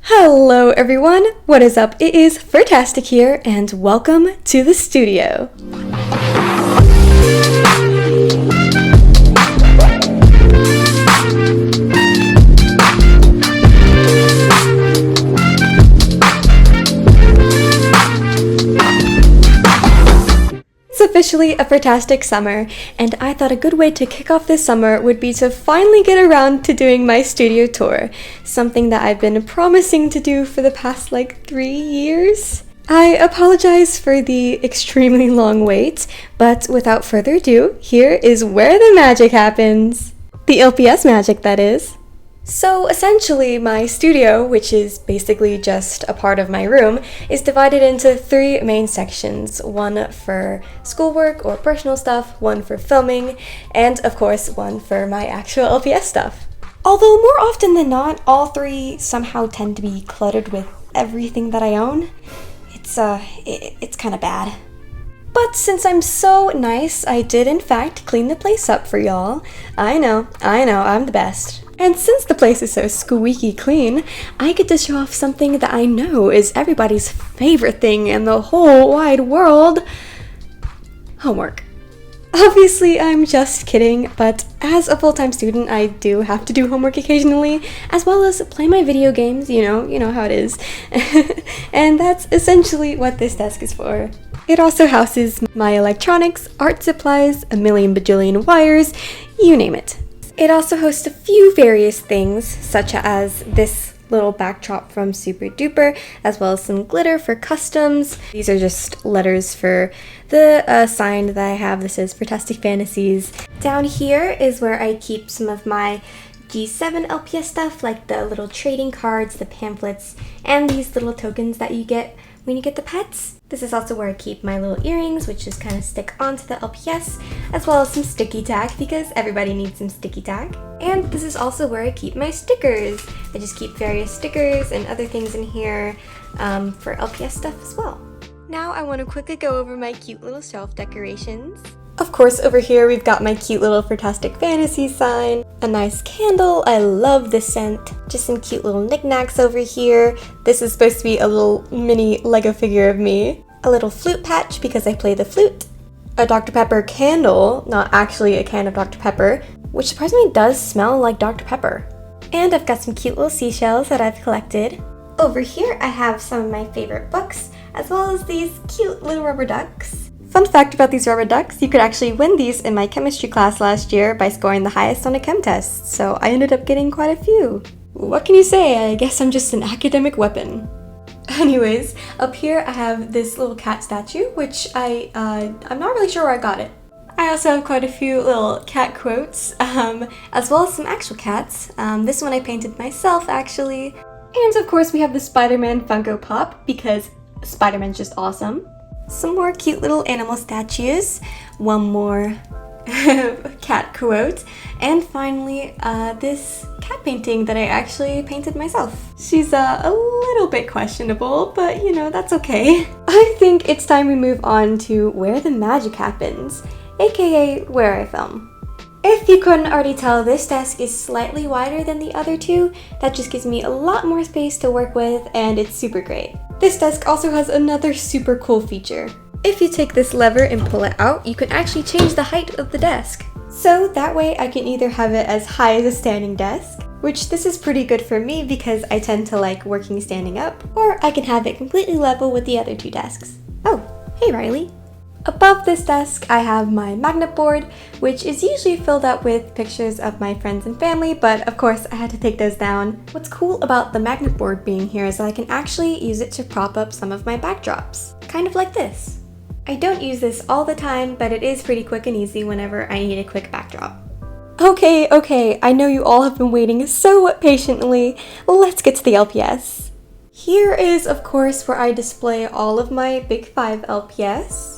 Hello everyone, what is up? It is Fantastic here and welcome to the studio. It's officially a fantastic summer, and I thought a good way to kick off this summer would be to finally get around to doing my studio tour, something that I've been promising to do for the past 3 years. I apologize for the extremely long wait, but without further ado, here is where the magic happens. The LPS magic, that is. So essentially, my studio, which is basically just a part of my room, is divided into 3 main sections. One for schoolwork or personal stuff, one for filming, and of course, one for my actual LPS stuff. Although more often than not, all 3 somehow tend to be cluttered with everything that I own. It's kind of bad. But since I'm so nice, I did in fact clean the place up for y'all. I know, I'm the best. And since the place is so squeaky clean, I get to show off something that I know is everybody's favorite thing in the whole wide world. Homework. Obviously, I'm just kidding, but as a full-time student, I do have to do homework occasionally, as well as play my video games, you know how it is. And that's essentially what this desk is for. It also houses my electronics, art supplies, a million bajillion wires, you name it. It also hosts a few various things, such as this little backdrop from Super Duper, as well as some glitter for customs. These are just letters for the sign that I have. This is Fantastic Fantasies. Down here is where I keep some of my G7 LPS stuff, like the little trading cards, the pamphlets, and these little tokens that you get when you get the pets. This is also where I keep my little earrings, which just kind of stick onto the LPS, as well as some sticky tack, because everybody needs some sticky tack. And this is also where I keep my stickers. I just keep various stickers and other things in here for LPS stuff as well. Now I want to quickly go over my cute little shelf decorations. Of course, over here we've got my cute little Fantastic Fantasy sign, a nice candle, I love this scent, just some cute little knickknacks over here. This is supposed to be a little mini Lego figure of me. A little flute patch because I play the flute. A Dr. Pepper candle, not actually a can of Dr. Pepper, which surprisingly does smell like Dr. Pepper. And I've got some cute little seashells that I've collected. Over here I have some of my favorite books, as well as these cute little rubber ducks. Fun fact about these rubber ducks, you could actually win these in my chemistry class last year by scoring the highest on a chem test, so I ended up getting quite a few. What can you say? I guess I'm just an academic weapon. Anyways, up here I have this little cat statue, which I'm not really sure where I got it. I also have quite a few little cat quotes, as well as some actual cats. This one I painted myself, actually. And of course we have the Spider-Man Funko Pop, because Spider-Man's just awesome. Some more cute little animal statues, one more cat quote, and finally this cat painting that I actually painted myself. She's a little bit questionable, but that's okay. I think it's time we move on to where the magic happens, aka where I film. If you couldn't already tell, this desk is slightly wider than the other 2. That just gives me a lot more space to work with, and it's super great. This desk also has another super cool feature. If you take this lever and pull it out, you can actually change the height of the desk. So that way I can either have it as high as a standing desk, which this is pretty good for me because I tend to like working standing up, or I can have it completely level with the other 2 desks. Oh, hey Riley. Above this desk, I have my magnet board, which is usually filled up with pictures of my friends and family, but of course I had to take those down. What's cool about the magnet board being here is that I can actually use it to prop up some of my backdrops, kind of like this. I don't use this all the time, but it is pretty quick and easy whenever I need a quick backdrop. Okay, I know you all have been waiting so patiently. Let's get to the LPS. Here is, of course, where I display all of my Big 5 LPS.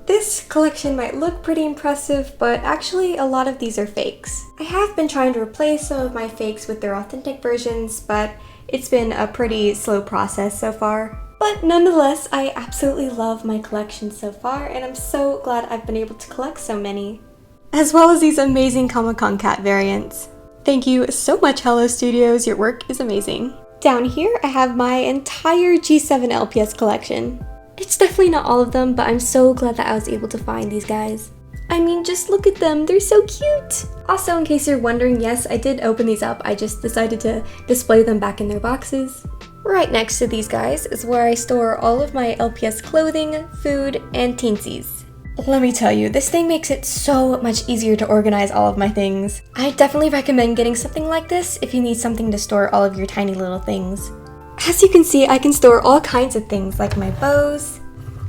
This collection might look pretty impressive, but actually a lot of these are fakes. I have been trying to replace some of my fakes with their authentic versions, but it's been a pretty slow process so far. But nonetheless, I absolutely love my collection so far, and I'm so glad I've been able to collect so many. As well as these amazing Comic-Con cat variants. Thank you so much, Hello Studios, your work is amazing. Down here, I have my entire G7 LPS collection. It's definitely not all of them, but I'm so glad that I was able to find these guys. I mean, just look at them, they're so cute! Also, in case you're wondering, yes, I did open these up, I just decided to display them back in their boxes. Right next to these guys is where I store all of my LPS clothing, food, and teensies. Let me tell you, this thing makes it so much easier to organize all of my things. I definitely recommend getting something like this if you need something to store all of your tiny little things. As you can see, I can store all kinds of things like my bows,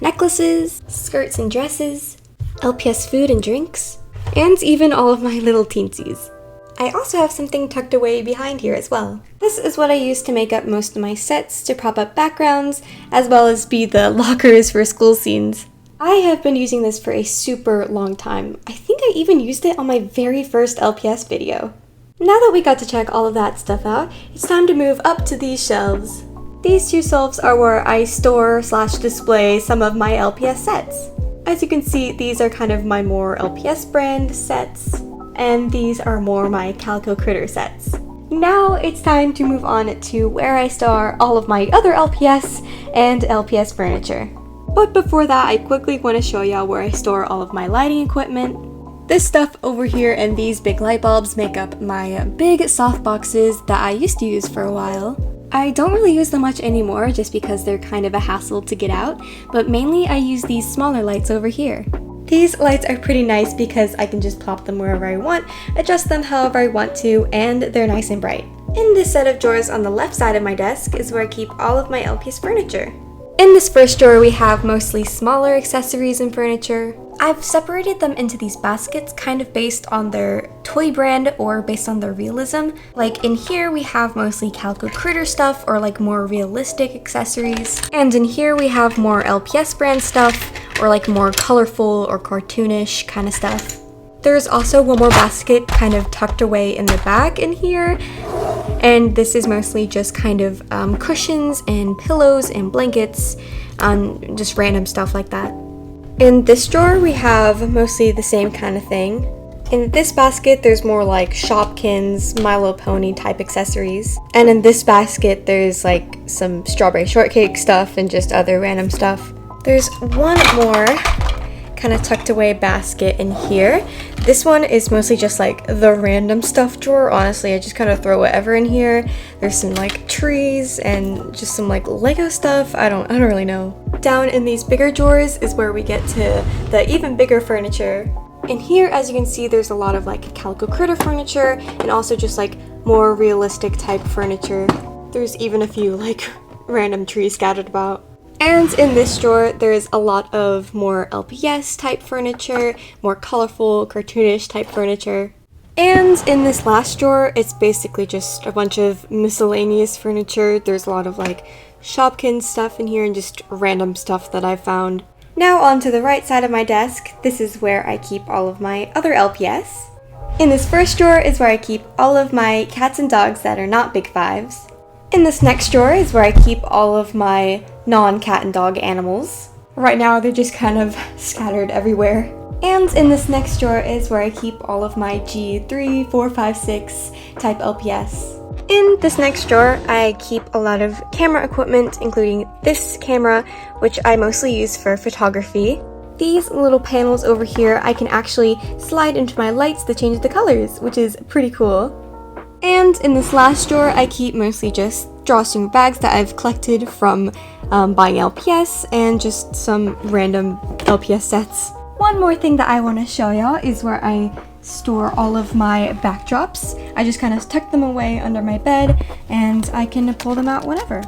necklaces, skirts and dresses, LPS food and drinks, and even all of my little teensies. I also have something tucked away behind here as well. This is what I use to make up most of my sets to prop up backgrounds, as well as be the lockers for school scenes. I have been using this for a super long time. I think I even used it on my very first LPS video. Now that we got to check all of that stuff out, it's time to move up to these shelves. These two shelves are where I store/display some of my LPS sets. As you can see, these are kind of my more LPS brand sets, and these are more my Calico Critter sets. Now it's time to move on to where I store all of my other LPS and LPS furniture. But before that, I quickly want to show y'all where I store all of my lighting equipment. This stuff over here and these big light bulbs make up my big soft boxes that I used to use for a while. I don't really use them much anymore just because they're kind of a hassle to get out, but mainly I use these smaller lights over here. These lights are pretty nice because I can just plop them wherever I want, adjust them however I want to, and they're nice and bright. In this set of drawers on the left side of my desk is where I keep all of my LPS furniture. In this first drawer, we have mostly smaller accessories and furniture. I've separated them into these baskets kind of based on their toy brand or based on their realism. Like in here, we have mostly Calico Critter stuff or like more realistic accessories. And in here, we have more LPS brand stuff or like more colorful or cartoonish kind of stuff. There's also one more basket kind of tucked away in the back in here. And this is mostly just kind of cushions and pillows and blankets, just random stuff like that. In this drawer, we have mostly the same kind of thing. In this basket, there's more like Shopkins, My Little Pony type accessories. And in this basket, there's like some strawberry shortcake stuff and just other random stuff. There's one more kind of tucked away basket in here. This one is mostly just like the random stuff drawer. Honestly, I just kind of throw whatever in here. There's some like trees and just some like Lego stuff. I don't really know. Down in these bigger drawers is where we get to the even bigger furniture. In here, as you can see, there's a lot of like Calico Critter furniture and also just like more realistic type furniture. There's even a few like random trees scattered about. And in this drawer, there's a lot of more LPS type furniture, more colorful, cartoonish type furniture. And in this last drawer, it's basically just a bunch of miscellaneous furniture. There's a lot of like Shopkins stuff in here and just random stuff that I found. Now on to the right side of my desk. This is where I keep all of my other LPS. In this first drawer is where I keep all of my cats and dogs that are not Big Fives. In this next drawer is where I keep all of my non-cat and dog animals. Right now they're just kind of scattered everywhere. And in this next drawer is where I keep all of my G3, 4, 5, 6 type LPS. In this next drawer, I keep a lot of camera equipment, including this camera, which I mostly use for photography. These little panels over here, I can actually slide into my lights to change the colors, which is pretty cool. And in this last drawer, I keep mostly just drawstring bags that I've collected from buying LPS and just some random LPS sets. One more thing that I want to show y'all is where I store all of my backdrops. I just kind of tuck them away under my bed and I can pull them out whenever.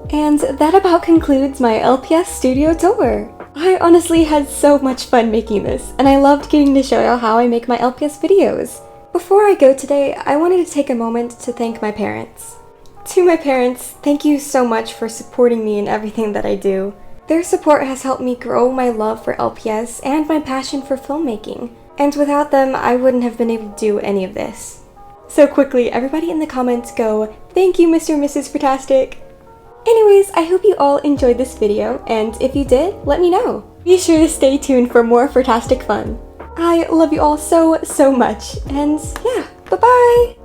And that about concludes my LPS Studio tour. I honestly had so much fun making this, and I loved getting to show y'all how I make my LPS videos. Before I go today, I wanted to take a moment to thank my parents. To my parents, thank you so much for supporting me in everything that I do. Their support has helped me grow my love for LPS and my passion for filmmaking. And without them, I wouldn't have been able to do any of this. So quickly, everybody in the comments go, "Thank you, Mr. and Mrs. Fantastic." Anyways, I hope you all enjoyed this video, and if you did, let me know. Be sure to stay tuned for more fantastic fun. I love you all so much, and yeah, bye-bye!